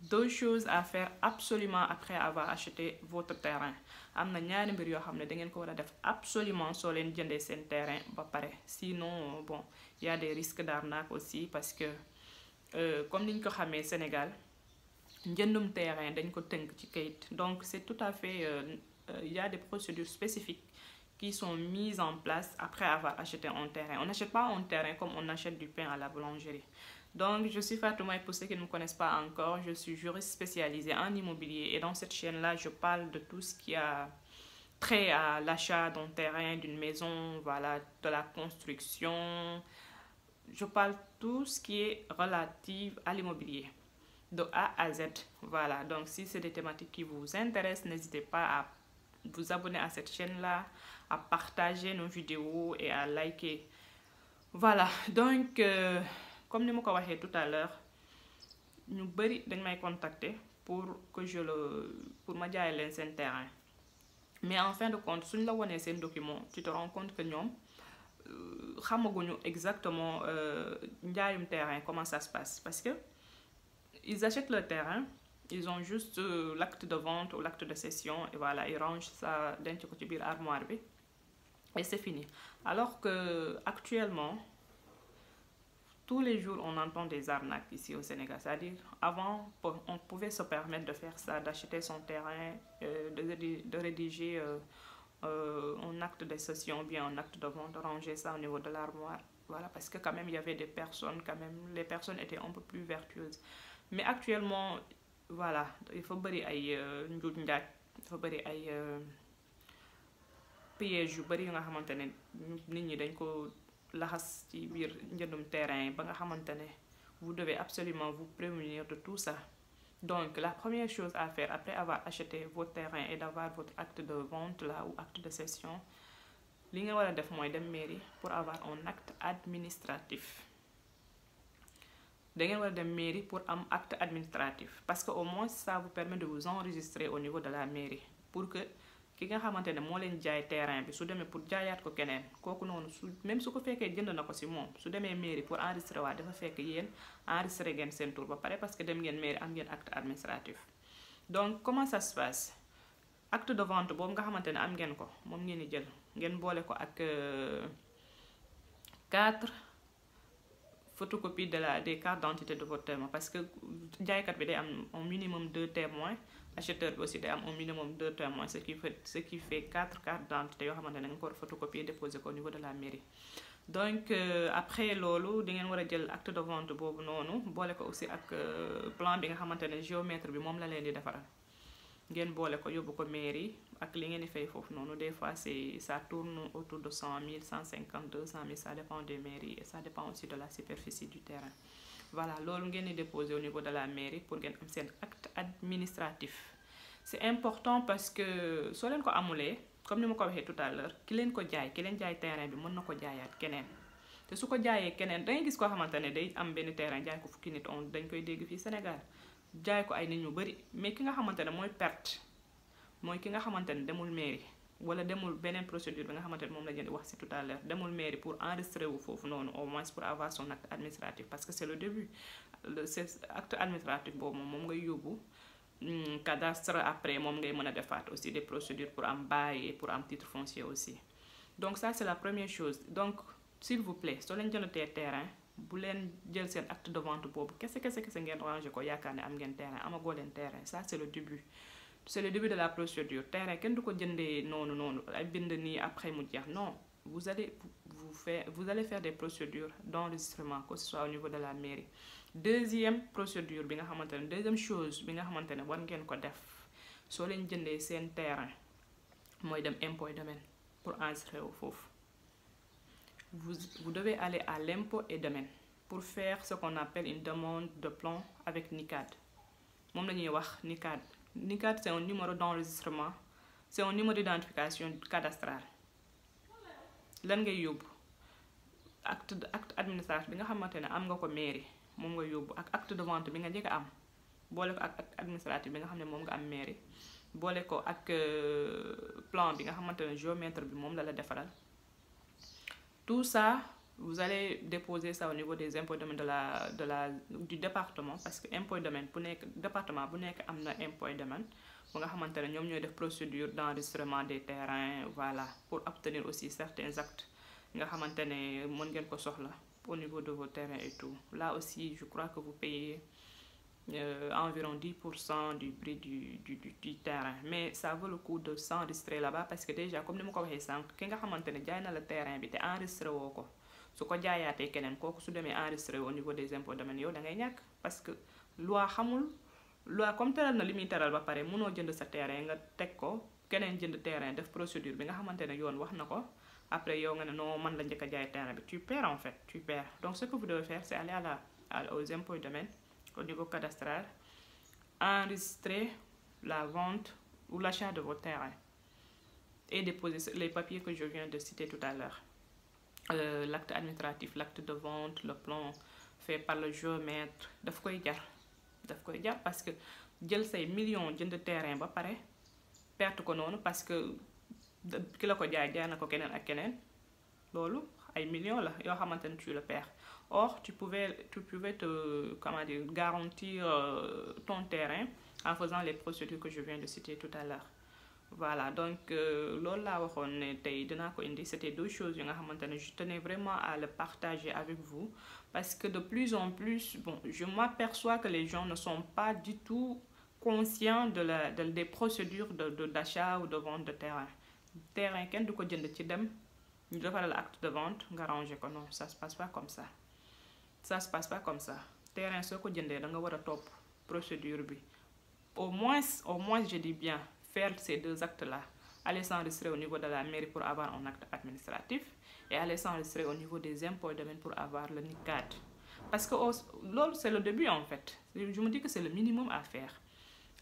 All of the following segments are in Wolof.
deux choses à faire absolument après avoir acheté votre terrain. am na ñaari mbir yoo xam ne da ngeen ko war a def absolument soo leen jëndee seen terrain ba pare, sinon bon y a des risques d'arnaque aussi parce que comme niñ ko xamee Sénégal njëndum terrain dañ ko tënk ci kayit, donc c'est tout à fait il y a des procédures spécifiques qui sont mises en place après avoir acheté un terrain. On n'achète pas un terrain comme on achète du pain à la boulangerie. Donc, je suis Fatouma et pour ceux qui ne me connaissent pas encore, je suis juriste spécialisée en immobilier et dans cette chaîne-là, je parle de tout ce qui a trait à l'achat d'un terrain, d'une maison, voilà, de la construction. Je parle tout ce qui est relatif à l'immobilier, de A à Z. Voilà, donc si c'est des thématiques qui vous intéressent, n'hésitez pas à vous abonner à cette chaîne-là, à partager nos vidéos et à liker. Voilà, donc comme ni ma ko waxee tout à l'heure ñu bari dañ may contacter pour que pour ma jaay leen seen terrain, mais en fin de compte suñ la wonee seen document tu te rends compte que ñoom xamaguñu exactement njaayum terrain comment ça se passe, parce que ils achètent le terrain, ils ont juste l'acte de vente ou l'acte de cession et voilà, ils rangent ça denc ko ci biir armoire bi et c'est fini. Alors que actuellement tous les jours, on entend des arnaques ici au Sénégal. C'est-à-dire, avant, on pouvait se permettre de faire ça, d'acheter son terrain, de rédiger un acte de cession ou bien un acte de vente, de ranger ça au niveau de l'armoire. Voilà, parce que quand même, il y avait des personnes, quand même, les personnes étaient un peu plus vertueuses. Mais actuellement, voilà, il faut bari ay njuuj njaaj, il faut bari ay pièges yu bari nga xamantene nit ñi dañ ko laxas ci biir njëndum terrain ba nga xamante ne vous devez absolument vous prémunir de tout ça. Donc la première chose à faire après avoir acheté votre terrain et d'avoir votre acte de vente là ou acte de cession, li nga war a def mooy dem mairie pour avoir un acte administratif. Da ngeen war a dem mairie pour am acte administratif parce que au moins ça vous permet de vous enregistrer au niveau de la mairie pour que ki nga xamante ne moo leen jaay terrain bi su demee pour jaayaat ko keneen kooku noonu même su ko fekkee jënd na ko si moom su demee mairie pour enregistrer waat dafa fekk yéen enregistrer ngeen seen tour ba pare parce que dem ngeen mairie am ngeen acte administratif. Donc comment ça se passe, acte de vente boobu nga xamante ne am ngeen ko moom ngeen di jël ngeen boole ko ak 4 photocopies des cartes d'identité de votre témoin, parce que jaaykat bi day am un minimum 2 témoins, acheteur bi aussi day am un minimum 2 témoins, ce qui fait 4 cartes d'identité yoo xamante ne nga ko war a photocopier déposer ko au niveau de la mairie. Donc après loolu di ngeen war a jël acte de vente boobu noonu boole ko aussi ak plan bi nga xamante ne géomètre bi moom la leen di defaral, ngeen boole ko yóbbu ko mairie ak li ngeen di fay foofu noonu. Des fois ça tourne autour de 100 000, 150 000, 200 000, ça dépend des mairies et ça dépend aussi de la superficie du terrain. Voilà, loolu ngeen di déposer au niveau de la mairie pour ngeen am seen acte administratif. C'est important parce que soo leen ko amulee comme ni ma ko waxee tout à l'heure, ki leen jaay terrain bi mën na ko jaayaat keneen, te su ko jaayee keneen dangay gis koo xamante ne day am benn terrain jaay ko fukki nit, dañ koy dégg fii Sénégal, jaay ko ay nit ñu bari, mais ki nga xamante ne mooy perte mooy ki nga xamante ne demul mairie wala demul beneen procédure bi nga xamante ne moom la jënd wax ci tout à l'heure, demul mairie pour enregistrer wu foofu noonu au moins pour avoir son acte administratif, parce que c'est le début. Cet acte administratif boobu moom ngay yóbbu cadastre, après moom ngay mën a defaat aussi des procédures pour am bail et pour am titre foncier aussi. Donc ça c'est la première chose. Donc s'il vous plaît soo leen jëndatee terrain bu leen jël seen acte de vente boobu kese ngeen ranger ko yaakaar ne am ngeen terrain, amagoo leen terrain. Ça c'est le début. C'est le début de la procédure. Terrain kenn du ko jëndee noonu ay bind nii après mu jeex. Non, vous allez faire des procédures d'enregistrement, que ce soit au niveau de la mairie. Deuxième procédure bi nga xamante ne deuxième chose bi nga xamante ne war ngeen ko def soo leen jëndee seen terrain mooy dem impôt et domaine pour enregistrer wu foofu. Vous devez aller à l'impôt et domaine pour faire ce qu'on appelle une demande de plan avec NICAD. Moom la ñuy wax NICAD. NICAD c'est un numéro d'enregistrement, c'est un numéro d'identification cadastrale. Lan ngay yóbbu acte administratif bi nga xamante ne am nga ko mairie moom nga yóbbu ak acte de vente bi nga njëkk a am boole ko ak acte administratif bi nga xam ne moom nga am mairie boole ko ak plan bi nga xamante ne géomètre bi moom la defaral. Tout ça vous allez déposer ça au niveau des impôts domaines du département, parce que impôt domaine bu nekk département bu nekk am na impôt domaine bu nga xamante ne ñoom ñooy def procédure d'enregistrement des terrains, voilà, pour obtenir aussi certains actes nga xamante ne mën ngeen ko soxla au niveau de vos terrains et tout. Là aussi je crois que vous payez environ 10% du prix du terrain, mais ça vaut le coup de s'enregistrer là-bas, parce que déjà comme ni ma ko waxee sànq ki nga xamante ne jaay na la terrain bi te enregistré woo ko, su ko jaayaatee keneen kooku su demee enregistré au niveau des impôts domaines yow da ngay ñàkk, parce que loi xamul, loi comme teral na li muy teral ba pare mënoo jënd sa terrain nga teg ko keneen jënd terrain def procédure bi nga xamante ne yoon wax na ko, après yow nga ne non man la njëkk a jaay terrain bi, tu perds en fait, tu perds. Donc ce que vous devez faire, c'est aller aux impôts domaines au niveau cadastral, enregistrer la vente ou l'achat de votre terrain et déposer les papiers que je viens de citer tout à l'heure. L'acte administratif, l'acte de vente, le plan fait par le géomètre, daf koy jar parce que jël say millions jënd terrain ba pare perte ko noonu parce que ki la ko jaay na ko keneen ak keneen, loolu ay millions la yoo xamante ne tu le perds. Or tu pouvais te garantir ton terrain en faisant les procédures que je viens de citer tout à l'heure. Voilà, donc loolu laa waxoon ne tey dinaa ko indi, c'était deux choses yi nga xamante ne je tenais vraiment à le partager avec vous, parce que de plus en plus, bon, je m'aperçois que les gens ne sont pas du tout conscients des procédures d'achat ou de vente de terrain. Terrain kenn du ko jënd ci dem ñu defaral acte de vente nga ranger ko, non, ça se passe pas comme ça. Ça se passe pas comme ça. Terrain soo ko jëndee da nga war a topp procédure bi, au moins je dis bien, faire ces deux actes là, aller s'enregistrer au niveau de la mairie pour avoir un acte administratif et aller s'enregistrer au niveau des impôts domaines pour avoir le NICAD, parce que loolu c'est le début en fait. Je me dis que c'est le minimum à faire.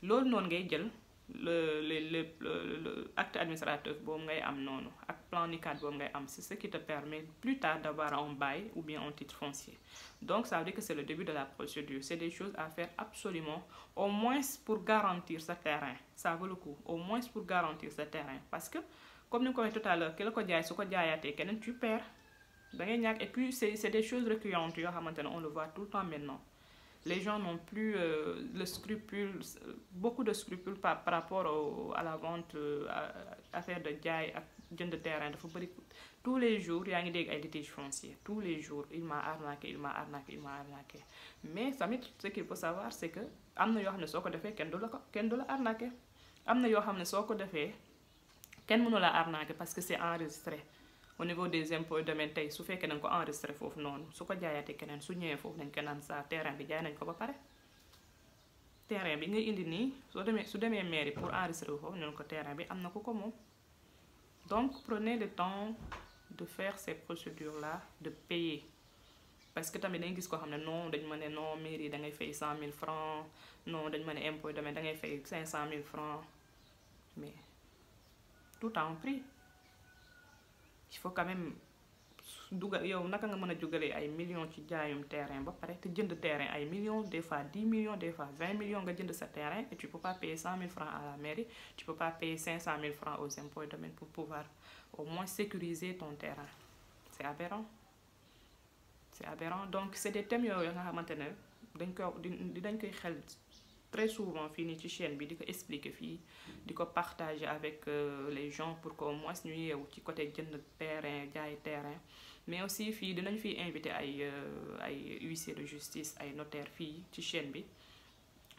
Loolu noonu ngay jël le acte administratif boobu ngay am noonu ak plan NICAD boobu ngay am, c'est ce qui te permet plus tard d'avoir un bail ou bien un titre foncier. Donc ça veut dire que c'est le début de la procédure, c'est des choses à faire absolument, au moins pour garantir ce terrain, ça vaut le coup, au moins pour garantir ce terrain, parce que comme ni ko waxee tout à l'heure ki la ko jaay su ko jaayaatee keneen tu perds, da ngay ñàkk. Et puis c'est des choses récurrentes yoo xamante ne on le voit tout le temps maintenant. Les gens n'ont plus le scrupule, beaucoup de scrupules par rapport à la vente, affaire de jaay ak jënd terrain dafa bëri. Tous les jours yaa ngi dégg ay litiges fonciers, tous les jours il m'a arnaqué. Mais tamit ce qu'il faut savoir, c'est que am na yoo xam ne soo ko defee kenn du la arnaqué, am na yoo xam ne soo ko defee kenn mënu la arnaqué parce que c'est enregistré au niveau des impôts domaines. Tey su fekkee nañ ko enregistré foofu noonu, su ko jaayaatee keneen su ñëwee foofu nañ ko naan sa terrain bi jaay nañ ko ba pare. Terrain bi ngay indi nii su demee mairie pour enregistrer foofu ñun ko terrain bi am na ko moom. Donc prenez le temps de faire ces procédures là, de payer, parce que tamit dañuy gis koo xam ne non dañ ma ne non mairie da ngay fay 100 000 francs, non dañ ma ne impôt domaine da ngay fay 500 000 francs, mais tout a un prix. Il faut quand même dugal yow naka nga mën a jugalee ay millions ci jaayum terrain ba pare te jënd terrain ay millions, des fois 10 millions, des fois 20 millions nga jënd sa terrain et tu peux pas payer 100 000 francs à la mairie, tu peux pas payer 500 000 francs aux impôts domaines pour pouvoir au moins sécuriser ton terrain. C'est aberrant. C'est aberrant. Donc c'est des thèmes yooyu nga xamante ne dañ koy xel très souvent fii nii ci chaîne bi di ko expliquer fii di ko partager avec les gens pour qu'au moins ñu yeewu ci côté jënd terrain jaay terrain. Mais aussi fii dinañ fiy invité ay huissiers de justice, ay notaires fii ci chaîne bi,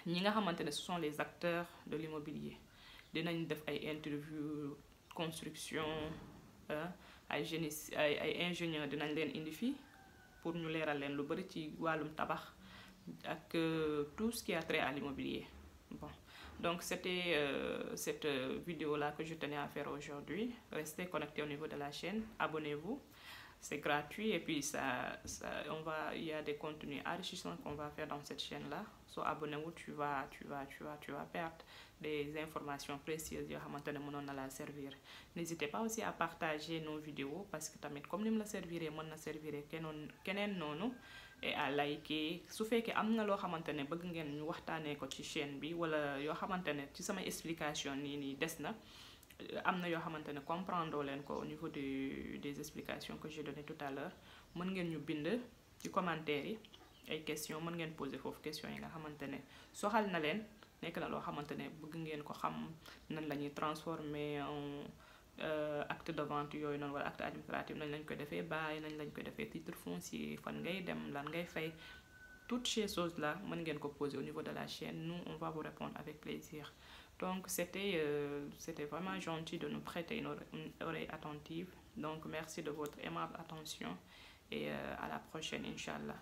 ñi nga xamante ne ce sont les acteurs de l'immobilier. Dinañ def ay interview construction, ay génie ay ingénieurs dinañ leen indi fii pour ñu leeral leen lu bari ci wàllum tabax ak tout ce qui a trait à l'immobilier. Bon, donc c'était cette vidéo là que je tenais à faire aujourd'hui. Restez connectés au niveau de la chaîne, abonnez-vous, c'est gratuit, et puis il y a des contenus enrichissants qu'on va faire dans cette chaîne là. So abonnez-vous, tu vas perdre des informations précieuses yoo xamante ne mënoon na la servir. N'hésitez pas aussi à partager nos vidéos, parce que tamit comme ni mu la serviré mën na servir keneen noonu, et à liker. Su fekkee am na loo xamante ne bëgg ngeen ñu waxtaanee ko ci chaîne bi, wala yoo xamante ne ci sama explication nii des na, am na yoo xamante ne comprendre leen ko au niveau des explications que j'ai donné tout à l'heure, mën ngeen ñu bind ci commentaire yi ay question mën ngeen poser foofu question yi nga xamante ne soxal na leen nekk na loo xamante ne bëgg ngeen ko xam nan la ñuy transformer en acte de vente yooyu noonu wala acte administratif nañ lañ koy defee bàyyi nañ lañ koy defee titre foncier fan ngay dem lan ngay fay toutes ces choses là mën ngeen ko poser au niveau de la chaîne. Nous on va vous répondre avec plaisir. Donc c'était vraiment gentil de nous prêter une oreille attentive. Donc merci de votre aimable attention et à la prochaine, Inch'Allah.